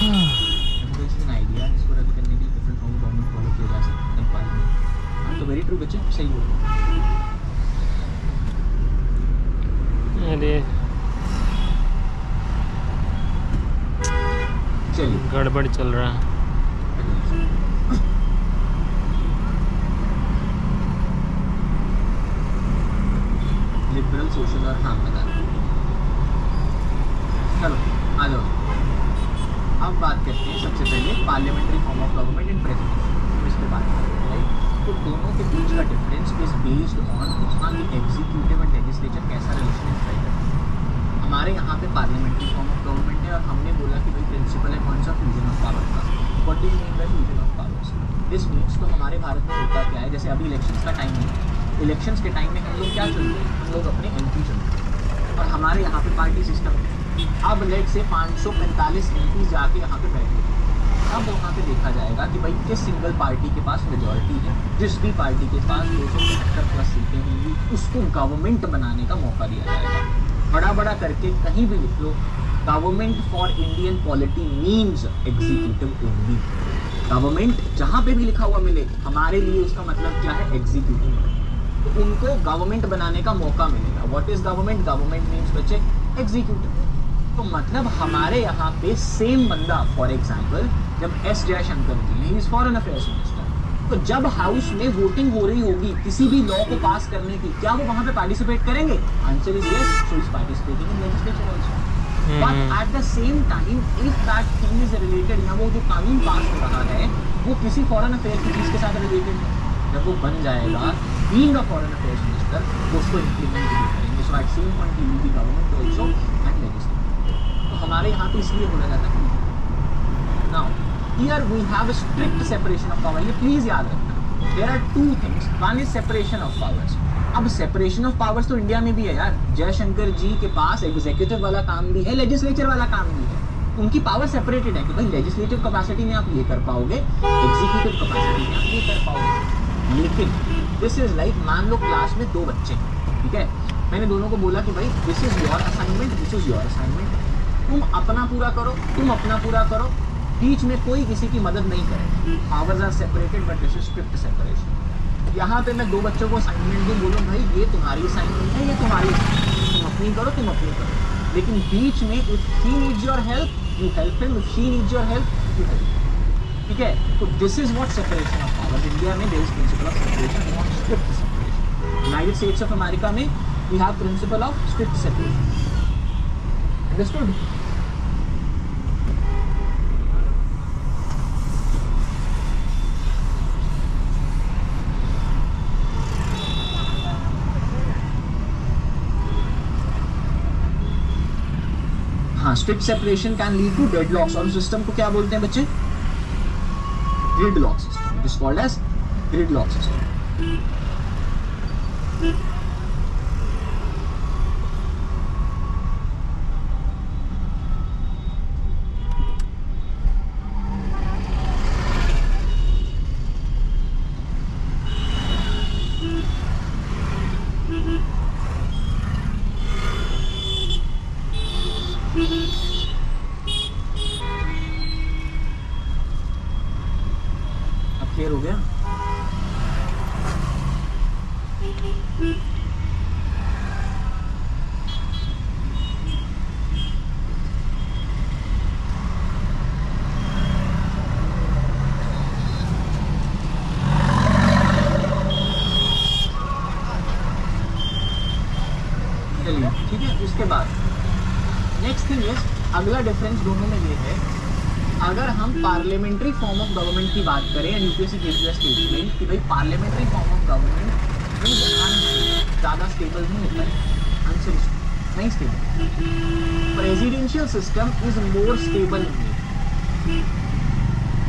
Democracy an idea, इसको रद्द करने के लिए different form of government follow किया जा सकता है पार्लियामेंट। हाँ तो वेरी ट्रू बच्चे, सही बोल रहे हो। अरे चलिए गड़बड़ चल रहा है। लिबरल सोशल और हाँ बता दो। चलो आ जाओ, अब बात करते हैं सबसे पहले parliamentary form of government and presidency, इस पे बात करते हैं राइट। तो दोनों के बीच का डिफरेंस इज बेस्ड ऑन उसका कि एग्जीक्यूटिव एंड लेजिस्लेचर कैसा रिलेशन इंस्क्राइब करता है। हमारे यहाँ पे पार्लियामेंट्री फॉर्म ऑफ गवर्नमेंट है और हमने बोला कि भाई प्रिंसिपल है कौन सा, फ्यूजन ऑफ पावर का। What do you mean by fusion of powers? This means तो हमारे भारत में होता क्या है, जैसे अभी इलेक्शंस का टाइम है, इलेक्शंस के टाइम में हम लोग क्या चुनते हैं, हम लोग अपने एमपी चुनते हैं और हमारे यहाँ पे पार्टी सिस्टम है। अब लेट से 545 एमपी जाके यहाँ पे बैठे, अब वहाँ पे देखा जाएगा कि भाई किस सिंगल पार्टी के पास मेजॉरिटी है। जिस भी पार्टी के पास 275 प्लस सीटें होंगी उसको गवर्नमेंट बनाने का मौका दिया जाएगा। बड़ा बड़ा करके कहीं भी लिख लो, government for Indian polity means executive only. Government जहाँ पे भी लिखा हुआ मिले हमारे लिए उसका मतलब क्या है, एग्जीक्यूटिव। तो उनको गवर्नमेंट बनाने का मौका मिलेगा। What is government? Government means बच्चे एग्जीक्यूटिव। तो मतलब हमारे यहाँ पे सेम बंदा, फॉर एग्जाम्पल जब एस जयशंकर जी हैं, इज फॉरेन अफेयर्स मिनिस्टर, तो जब हाउस में वोटिंग हो रही होगी किसी भी लॉ को पास करने की, क्या वो वहाँ पे पार्टिसिपेट करेंगे? Answer is yes, so is participating in legislature also. But at the same time if that thing is related, या वो जो कानून पास हो रहा है वो किसी फॉरेन अफेयर की चीज के साथ रिलेटेड है, जब वो बन जाएगा being a foreign affairs minister वो उसको इम्प्लीमेंट भी करेंगे। So at same point he will be government also and legislature. तो हमारे यहाँ पे इसलिए बोला जाता है। Now here we have a strict separation of power. ये प्लीज याद रखना, there are two things, one is separation of powers. अब सेपरेशन ऑफ पावर्स तो इंडिया में भी है यार, जयशंकर जी के पास एग्जीक्यूटिव वाला काम भी है, लेजिस्लेचर वाला काम भी है। उनकी पावर सेपरेटेड है कि भाई लेजिस्लेटिव कैपेसिटी में आप ये कर पाओगे, एग्जीक्यूटिव कैपेसिटी में आप ये कर पाओगे। लेकिन दिस इज लाइक, मान लो क्लास में दो बच्चे, ठीक है, मैंने दोनों को बोला कि भाई this is your assignment, this is your assignment, तुम अपना पूरा करो, तुम अपना पूरा करो, बीच में कोई किसी की मदद नहीं करे। Powers are separated but this is strict separation. यहाँ पे मैं दो बच्चों को असाइनमेंट दूँ, बोलूँ भाई ये तुम्हारी असाइनमेंट है, ये तुम्हारी असाइनमेंट, तुम अपनी करो, तुम अपनी करो, लेकिन बीच में if he needs your help you help him, if she needs your help you help. ठीक है, तो this is what separation of powers. India में there is principle of separation, not strict separation. United States of America में we have principle of strict separation. Understood? हाँ, strict separation can lead to deadlocks, और system को क्या बोलते हैं बच्चे? Gridlock system. It is called as gridlock system. Clear हो गया? चलिए ठीक है, उसके बाद नेक्स्ट थिंग इज, अगला डिफरेंस दोनों में ये है, अगर हम पार्लियामेंट्री फॉर्म ऑफ गवर्नमेंट की बात करें, यूपीएससी गिव्स अ स्टेटमेंट कि भाई पार्लियामेंट्री फॉर्म ऑफ गवर्नमेंट ज़्यादा स्टेबल नहीं होता है, आंसर नहीं stable. Presidential system is more stable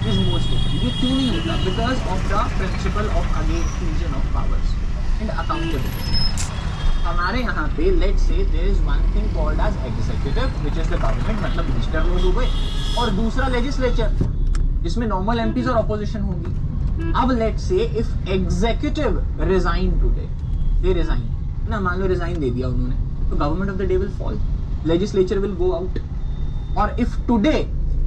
is more stable. ये क्यों नहीं होता? Because of the principle of again fusion of powers and accountability. हमारे यहाँ पे let say there is one thing called as executive which is the government, मतलब minister लोग हो गए, और दूसरा लेजिस्लेचर जिसमें नॉर्मल एमपीज और ऑपोजिशन होगी। अब let say if executive resign today, they resign ना, मान लो रिजाइन दे दिया उन्होंने, तो government of the day will fall, legislature will go out. और if today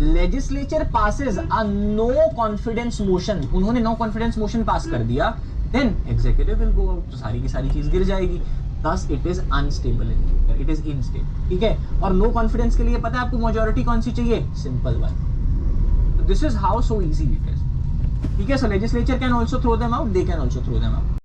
legislature passes a no confidence motion, उन्होंने नो कॉन्फिडेंस मोशन पास कर दिया, then executive will go out, तो सारी की सारी चीज गिर जाएगी। Thus it is unstable, it is unstable, ठीक है। और नो कॉन्फिडेंस के लिए पता है आपको मेजॉरिटी कौन सी चाहिए, simple one. This is how so easy it is, ठीक है। So legislature can also throw them out, they can also throw them out.